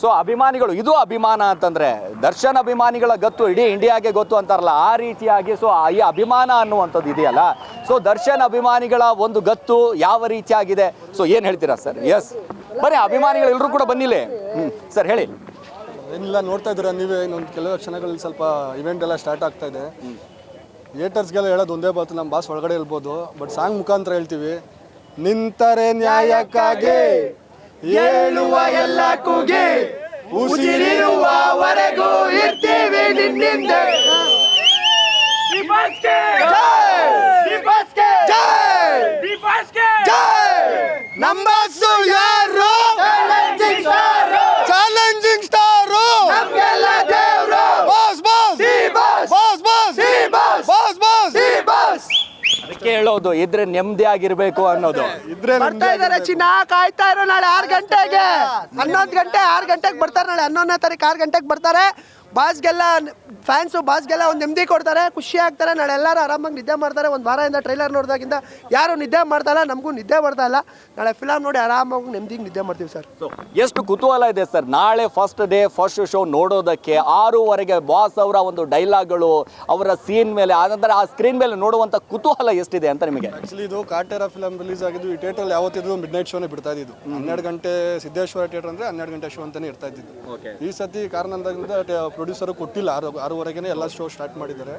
So ಅಭಿಮಾನಿಗಳು ಇದು ಅಭಿಮಾನ ಅಂತಂದ್ರೆ ದರ್ಶನ್ ಅಭಿಮಾನಿಗಳ ಗತ್ತು ಇಡೀ ಇಂಡಿಯಾಗೆ ಗೊತ್ತು ಅಂತಾರಲ್ಲ ಆ ರೀತಿಯಾಗಿ ಸೊ ಈ ಅಭಿಮಾನ ಅನ್ನುವಂಥದ್ದು ಇದೆಯಲ್ಲ ಸೊ ದರ್ಶನ್ ಅಭಿಮಾನಿಗಳ ಒಂದು ಗತ್ತು ಯಾವ ರೀತಿಯಾಗಿದೆ ಸೊ ಏನು ಹೇಳ್ತೀರಾ ಸರ್? ಎಸ್ ಬನ್ನಿ ಅಭಿಮಾನಿಗಳು ಎಲ್ಲರೂ ಕೂಡ ಬನ್ನಿಲ್ಲ ಸರ್ ಹೇಳಿ. ಏನಿಲ್ಲ ನೋಡ್ತಾ ಇದ್ದೀರಾ ನೀವೇ ಇನ್ನೊಂದು ಕೆಲವು ಕ್ಷಣಗಳಲ್ಲಿ ಸ್ವಲ್ಪ ಇವೆಂಟ್ ಎಲ್ಲ ಸ್ಟಾರ್ಟ್ ಆಗ್ತಾ ಇದೆ. ಥಿಯೇಟರ್ಸ್ಗೆಲ್ಲ ಹೇಳೋದು ಒಂದೇ ಬಾತು ನಮ್ಮ ಬಾಸ್ ಒಳಗಡೆ ಹೇಳ್ಬೋದು, ಬಟ್ ಸಾಂಗ್ ಮುಖಾಂತರ ಹೇಳ್ತೀವಿ. ನಿಂತರೆ ನ್ಯಾಯಕ್ಕಾಗಿ ಹೇಳುವ ಎಲ್ಲ ಕೂಗಿ ಉಸಿರಿರುವವರೆಗೂ ಇರ್ತೀವಿ ನಿನ್ನಿಂದ. ನಮ್ಮ ಬಾಸು ಯಾರು? Challenging star. Boss boss boss boss boss boss. ಅದಕ್ಕೆ ಹೇಳೋದು ಇದ್ರೆ ನೆಮ್ಮದಿ ಆಗಿರ್ಬೇಕು ಅನ್ನೋದು. ಇದ್ರೆ ಬರ್ತಾ ಇದಾರೆ ಚಿನ್ನ, ಕಾಯ್ತಾ ಇರೋ ನಾಳೆ 6 ಗಂಟೆಗೆ 11 ಗಂಟೆ 6 ಗಂಟೆಗೆ ಬರ್ತಾರೆ. ನಾಳೆ 11ನೇ ತಾರೀಕು 6 ಗಂಟೆಗೆ ಬರ್ತಾರೆ. ಬಾಸ್ಗೆಲ್ಲ ಫ್ಯಾನ್ಸು ಬಾಸ್ಗೆಲ್ಲ ಒಂದು ನೆಮ್ಮದಿ ಕೊಡ್ತಾರೆ, ಖುಷಿ ಆಗ್ತಾರೆ. ನಾಳೆ ಎಲ್ಲರೂ ಆರಾಮಾಗಿ ನಿದ್ದೆ ಮಾಡ್ತಾರೆ. ಒಂದು ವಾರದಿಂದ ಟ್ರೈಲರ್ ನೋಡಿದಾಗಿಂದ ಯಾರು ನಿದ್ದೆ ಮಾಡ್ತಾ ಇಲ್ಲ, ನಮಗೂ ನಿದ್ದೆ ಬರ್ತಾ ಇಲ್ಲ. ನಾಳೆ ಫಿಲಮ್ ನೋಡಿ ಆರಾಮಾಗಿ ನೆಮ್ಮದಿಗೆ ನಿದ್ದೆ ಮಾಡ್ತೀವಿ ಸರ್. ಎಷ್ಟು ಕುತೂಹಲ ಇದೆ ಸರ್ ನಾಳೆ ಫಸ್ಟ್ ಡೇ ಫಸ್ಟ್ ಶೋ ನೋಡೋದಕ್ಕೆ. 6:30 ಬಾಸ್ ಅವರ ಒಂದು ಡೈಲಾಗ್ಗಳು ಅವರ ಸೀನ್ ಮೇಲೆ ಆನಂತರ ಆ ಸ್ಕ್ರೀನ್ ಮೇಲೆ ನೋಡುವಂಥ ಕುತೂಹಲ ಎಷ್ಟಿದೆ ಅಂತ ನಿಮಗೆ? ಆಕ್ಚುಲಿ ಇದು ಕಾಟೇರ ಫಿಲಮ್ ರಿಲೀಸ್ ಆಗಿದ್ದು ಈ ಥಿಯೇಟರ್ ಯಾವತ್ತಿದ್ರು ಮಿಡ್ ನೈಟ್ ಶೋನೇ ಬಿಡ್ತಾ ಇದ್ದು. 12 ಗಂಟೆ ಸಿದ್ದೇಶ್ವರ ಥಿಯೇಟರ್ ಅಂದರೆ 12 ಗಂಟೆ ಶೋ ಅಂತಾನೆ ಇರ್ತಾ ಇದ್ದಿದ್ದು. ಈ ಸತಿ ಕಾರಣದಿಂದ ಪ್ರೊಡ್ಯೂಸರು ಕೊಟ್ಟಿಲ್ಲ, 6:30 ಎಲ್ಲ ಶೋ ಸ್ಟಾರ್ಟ್ ಮಾಡಿದ್ದಾರೆ.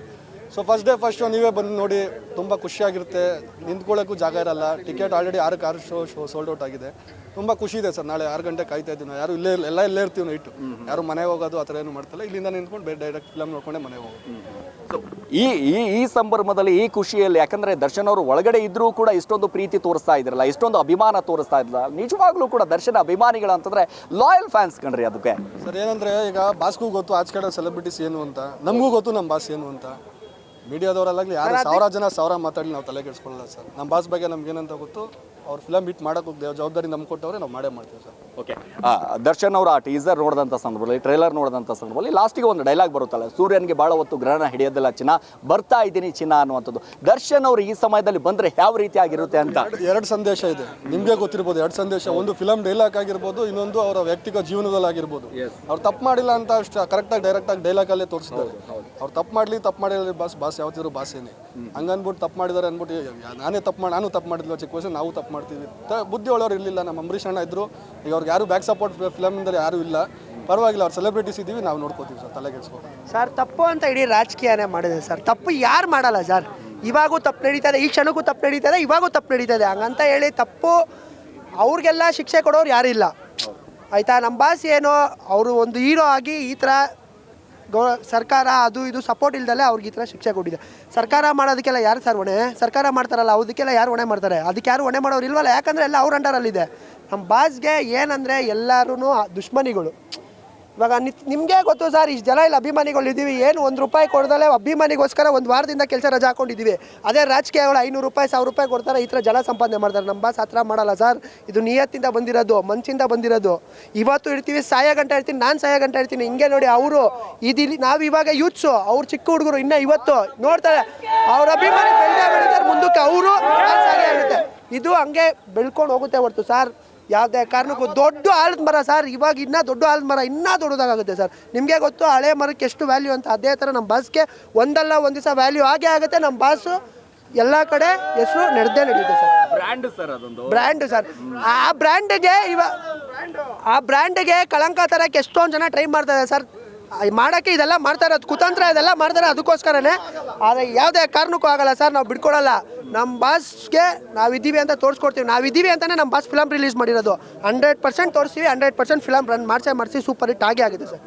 So first day first show ನೀವೇ ಬಂದು ನೋಡಿ, ತುಂಬ ಖುಷಿಯಾಗಿರುತ್ತೆ. ನಿಂತ್ಕೊಳ್ಳೋಕ್ಕೂ ಜಾಗ ಇರಲ್ಲ. Ticket already 6 show sold out ಆಗಿದೆ. ತುಂಬ ಖುಷಿ ಇದೆ ಸರ್. ನಾಳೆ 6 ಗಂಟೆ ಕಾಯ್ತಾ ಇದ್ದೀವಿ ನಾವು. ಯಾರು ಇಲ್ಲೇ ಇರ್ತೀವಿ ನೈಟು. ಯಾರು ಮನೆಗೆ ಹೋಗೋದು ಆ ಥರ ಏನು ಮಾಡ್ತಿಲ್ಲ. ಇಲ್ಲಿಂದ ನಿಂತ್ಕೊಂಡು ಬೇರೆ ಡೈರೆಕ್ಟ್ ಫಿಲಮ್ ನೋಡ್ಕೊಂಡೆ ಮನೆಗೆ ಹೋಗೋದು. ಈ ಸಂಭ್ರಮದಲ್ಲಿ ಈ ಖುಷಿಯಲ್ಲಿ ಯಾಕಂದ್ರೆ ದರ್ಶನ್ ಅವರು ಒಳಗಡೆ ಇದ್ರೂ ಕೂಡ ಇಷ್ಟೊಂದು ಪ್ರೀತಿ ತೋರಿಸ್ತಾ ಇದ್ರಲ್ಲ, ಇಷ್ಟೊಂದು ಅಭಿಮಾನ ತೋರಿಸ್ತಾ ಇದ್ರಲ್ಲ, ನಿಜವಾಗ್ಲೂ ಕೂಡ ದರ್ಶನ್ ಅಭಿಮಾನಿಗಳು ಅಂತಂದ್ರೆ ಲಾಯಲ್ ಫ್ಯಾನ್ಸ್ ಕಣ್ರಿ. ಅದಕ್ಕೆ ಸರ್ ಏನಂದ್ರೆ ಈಗ ಬಾಸ್ಗೂ ಗೊತ್ತು ಆಚೆ ಕಡೆ ಸೆಲೆಬ್ರಿಟೀಸ್ ಏನು ಅಂತ, ನಮಗೂ ಗೊತ್ತು ನಮ್ಮ ಬಾಸ್ ಏನು ಅಂತ. ಮೀಡಿಯಾದವರಲ್ಲಾಗಲಿ ಯಾರು 1000 ಮಾತಾಡಿ ನಾವು ತಲೆ ಕೆಡಿಸ್ಕೊಳ್ಳಲ್ಲ ಸರ್. ನಮ್ಮ ಬಾಸ್ ಬಗ್ಗೆ ನಮ್ಗೆ ಏನಂತ ಗೊತ್ತು. ಅವ್ರು ಫಿಲಮ್ ಹಿಟ್ ಮಾಡೋಕೆ ಜವಾಬ್ದಾರಿ ನಮ್ಗೆ ಕೊಟ್ಟವ್ರೆ, ನಾವು ಮಾಡೇ ಮಾಡ್ತೀವಿ ಸರ್. ಓಕೆ, ದರ್ಶನ್ ಅವರು ಆ ಟೀಸರ್ ನೋಡಿದಂಥ ಸಂದರ್ಭದಲ್ಲಿ, ಟ್ರೈಲರ್ ನೋಡಿದಂಥ ಸಂದರ್ಭದಲ್ಲಿ ಲಾಸ್ಟಿಗೆ ಒಂದು ಡೈಲಾಗ್ ಬರುತ್ತಲ್ಲ, ಸೂರ್ಯನಿಗೆ ಭಾಳ ಹೊತ್ತು ಗ್ರಹಣ ಹಿಡಿಯೋದಿಲ್ಲ ಚಿನ್ನ, ಬರ್ತಾ ಇದ್ದೀನಿ ಚಿನ್ನ ಅನ್ನುವಂಥದ್ದು. ದರ್ಶನ್ ಅವರು ಈ ಸಮಯದಲ್ಲಿ ಬಂದರೆ ಯಾವ ರೀತಿ ಆಗಿರುತ್ತೆ ಅಂತ 2 ಸಂದೇಶ ಇದೆ, ನಿಮಗೆ ಗೊತ್ತಿರ್ಬೋದು. 2 ಸಂದೇಶ, ಒಂದು ಫಿಲಮ್ ಡೈಲಾಗ್ ಆಗಿರ್ಬೋದು, ಇನ್ನೊಂದು ಅವರ ವ್ಯಕ್ತಿಗತ ಜೀವನದಲ್ಲಿ ಆಗಿರ್ಬೋದು. ಅವ್ರು ತಪ್ಪು ಮಾಡಿಲ್ಲ ಅಂತ ಅಷ್ಟು ಕರೆಕ್ಟಾಗಿ ಡೈರೆಕ್ಟಾಗಿ ಡೈಲಾಗಲ್ಲೇ ತೋರಿಸಿದ್ದಾರೆ. ಅವ್ರು ತಪ್ಪು ಮಾಡಿಲ್ಲ ಬಾಸ್ ಯಾವತ್ತಿದ್ರು ಬಾಸೇನೆ ಹಂಗನ್ಬಿಟ್ಟು ತಪ್ಪು ಮಾಡಿದ್ದಾರೆ ಅಂದ್ಬಿಟ್ಟು ನಾನು ತಪ್ಪು ಮಾಡಿದ್ವಿ ಚಿಕ್ಕ ವಯಸ್ಸು ನಾವು ತಪ್ಪು ಮಾಡ್ತೀವಿ ಬುದ್ಧಿ ಒಳವ್ರು ಇರಲಿಲ್ಲ. ನಮ್ಮ ಅಂಬರೀಷ್ ಅಣ್ಣ ಇದ್ರು. ಈಗ ಅವ್ರಿಗೆ ಯಾರು ಬ್ಯಾಕ್ ಸಪೋರ್ಟ್ ಫಿಲಮ್ದಲ್ಲಿ ಯಾರು ಇಲ್ಲ. ಪರವಾಗಿಲ್ಲ, ಅವ್ರು ಸೆಲೆಬ್ರಿಟೀಸ್ ಇದ್ದೀವಿ, ನಾವು ನೋಡ್ಕೋತೀವಿ ಸರ್, ತಲೆಗೆಡ್ಸ್ಕೊ ಸರ್. ತಪ್ಪು ಅಂತ ಇಡೀ ರಾಜಕೀಯನೇ ಮಾಡಿದೆ ಸರ್. ತಪ್ಪು ಯಾರು ಮಾಡಲ್ಲ ಸರ್. ಇವಾಗೂ ತಪ್ಪು ನಡೀತದೆ, ಈ ಕ್ಷಣಕ್ಕೂ ತಪ್ಪು ನಡೀತದೆ, ಇವಾಗೂ ತಪ್ಪು ನಡೀತದೆ. ಹಂಗಂತ ಹೇಳಿ ತಪ್ಪು ಅವ್ರಿಗೆಲ್ಲ ಶಿಕ್ಷೆ ಕೊಡೋರು ಯಾರೂ ಇಲ್ಲ, ಆಯಿತಾ. ನಮ್ಮ ಬಾಸ್ ಏನೋ ಅವರು ಒಂದು ಹೀರೋ ಆಗಿ ಈ ಥರ ಸರ್ಕಾರ ಅದು ಇದು ಸಪೋರ್ಟ್ ಇಲ್ದಲೆ ಅವ್ರಿಗೆ ಈ ಥರ ಶಿಕ್ಷೆ ಕೊಟ್ಟಿದೆ. ಸರ್ಕಾರ ಮಾಡೋದಕ್ಕೆಲ್ಲ ಯಾರು ಸರ್ ಹೊಣೆ? ಸರ್ಕಾರ ಮಾಡ್ತಾರಲ್ಲ ಅದಕ್ಕೆಲ್ಲ ಯಾರು ಹೊಣೆ ಮಾಡ್ತಾರೆ? ಅದಕ್ಕೆ ಯಾರು ಹೊಣೆ ಮಾಡೋರು ಇಲ್ವಲ್ಲ, ಯಾಕಂದರೆ ಎಲ್ಲ ಅವ್ರ ಅಂಡರಲ್ಲಿದೆ. ನಮ್ಮ ಬಾಸ್ಗೆ ಏನಂದರೆ ಎಲ್ಲರೂ ದುಶ್ಮನಿಗಳು. ಇವಾಗ ನಿಮಗೆ ಗೊತ್ತು ಸರ್, ಇಷ್ಟು ಜನ ಇಲ್ಲಿ ಅಭಿಮಾನಿಗಳು ಇದ್ದೀವಿ, ಏನು 1 ರೂಪಾಯಿ ಕೊಡ್ದಲೆ ಅಭಿಮಾನಿಗೋಸ್ಕರ 1 ವಾರದಿಂದ ಕೆಲಸ ರಜೆ ಹಾಕೊಂಡಿದ್ದೀವಿ. ಅದೇ ರಾಜಕೀಯಗಳು 500 ರೂಪಾಯಿ 1000 ರೂಪಾಯಿ ಕೊಡ್ತಾರೆ, ಈ ಥರ ಜನ ಸಂಪಾದನೆ ಮಾಡ್ತಾರೆ. ನಮ್ಮ ಬಾಸ್ ಆ ಥರ ಮಾಡಲ್ಲ ಸರ್. ಇದು ನಿಯತ್ತಿಂದ ಬಂದಿರೋದು, ಮನಸ್ಸಿಂದ ಬಂದಿರೋದು. ಇವತ್ತು ಇರ್ತೀವಿ, ಸಾಯೋ ಗಂಟೆ ಇರ್ತೀನಿ, ನಾನು ಸಾಯೋ ಗಂಟೆ ಇರ್ತೀನಿ. ಹಿಂಗೆ ನೋಡಿ ಅವರು ನಾವು ಇವಾಗ ಯೂತ್ಸು, ಅವ್ರು ಚಿಕ್ಕ ಹುಡುಗರು ಇನ್ನೂ ಇವತ್ತು ನೋಡ್ತಾರೆ. ಅವ್ರ ಅಭಿಮಾನಿ ಬೆಳೆದಾರೆ ಮುಂದಕ್ಕೆ, ಅವರು ಆಗುತ್ತೆ. ಇದು ಹಂಗೆ ಬೆಳ್ಕೊಂಡು ಹೋಗುತ್ತೆ ಹೊರತು ಸರ್ ಯಾವುದೇ ಕಾರಣಕ್ಕೂ ದೊಡ್ಡ ಆಲದ ಮರ ಸರ್. ಇವಾಗ ಇನ್ನೂ ದೊಡ್ಡ ಆಲದ ಮರ ಇನ್ನೂ ದೊಡ್ಡದಾಗುತ್ತೆ ಸರ್. ನಿಮಗೆ ಗೊತ್ತು ಹಳೆ ಮರಕ್ಕೆ ಎಷ್ಟು ವ್ಯಾಲ್ಯೂ ಅಂತ. ಅದೇ ಥರ ನಮ್ಮ ಬಾಸ್ಗೆ ಒಂದಲ್ಲ ಒಂದು ದಿವಸ ವ್ಯಾಲ್ಯೂ ಆಗೇ ಆಗುತ್ತೆ. ನಮ್ಮ ಬಾಸು ಎಲ್ಲ ಕಡೆ ಹೆಸರು ನಡೆಯುತ್ತೆ ಸರ್. Brand sir. ಆ ಬ್ರ್ಯಾಂಡ್ಗೆ ಕಳಂಕ ತರಕ್ಕೆ ಎಷ್ಟೊಂದು ಜನ ಟ್ರೈ ಮಾಡ್ತಾರೆ ಸರ್. ಮಾಡೋಕ್ಕೆ ಇದೆಲ್ಲ ಮಾಡ್ತಾರೆ, ಅದು ಕುತಂತ್ರ ಇದೆಲ್ಲ ಮಾಡ್ತಾರೆ ಅದಕ್ಕೋಸ್ಕರನೇ. ಆದರೆ ಯಾವುದೇ ಕಾರಣಕ್ಕೂ ಆಗಲ್ಲ ಸರ್, ನಾವು ಬಿಟ್ಕೊಡಲ್ಲ. ನಮ್ಮ ಬಾಸ್ಗೆ ನಾವಿದ್ದೀವಿ ಅಂತ ತೋರಿಸ್ಕೊಡ್ತೀವಿ. ನಾವಿದ್ದೀವಿ ಅಂತಲೇ ನಮ್ಮ ಬಾಸ್ ಫಿಲಮ್ ರಿಲೀಸ್ ಮಾಡಿರೋದು. 100% ತೋರಿಸ್ತೀವಿ, 100% ಫಿಲಮ್ ರನ್ ಮಾಡಿಸಿ ಸೂಪರ್ ಹಿಟ್ ಆಗೇ ಆಗಿದೆ ಸರ್.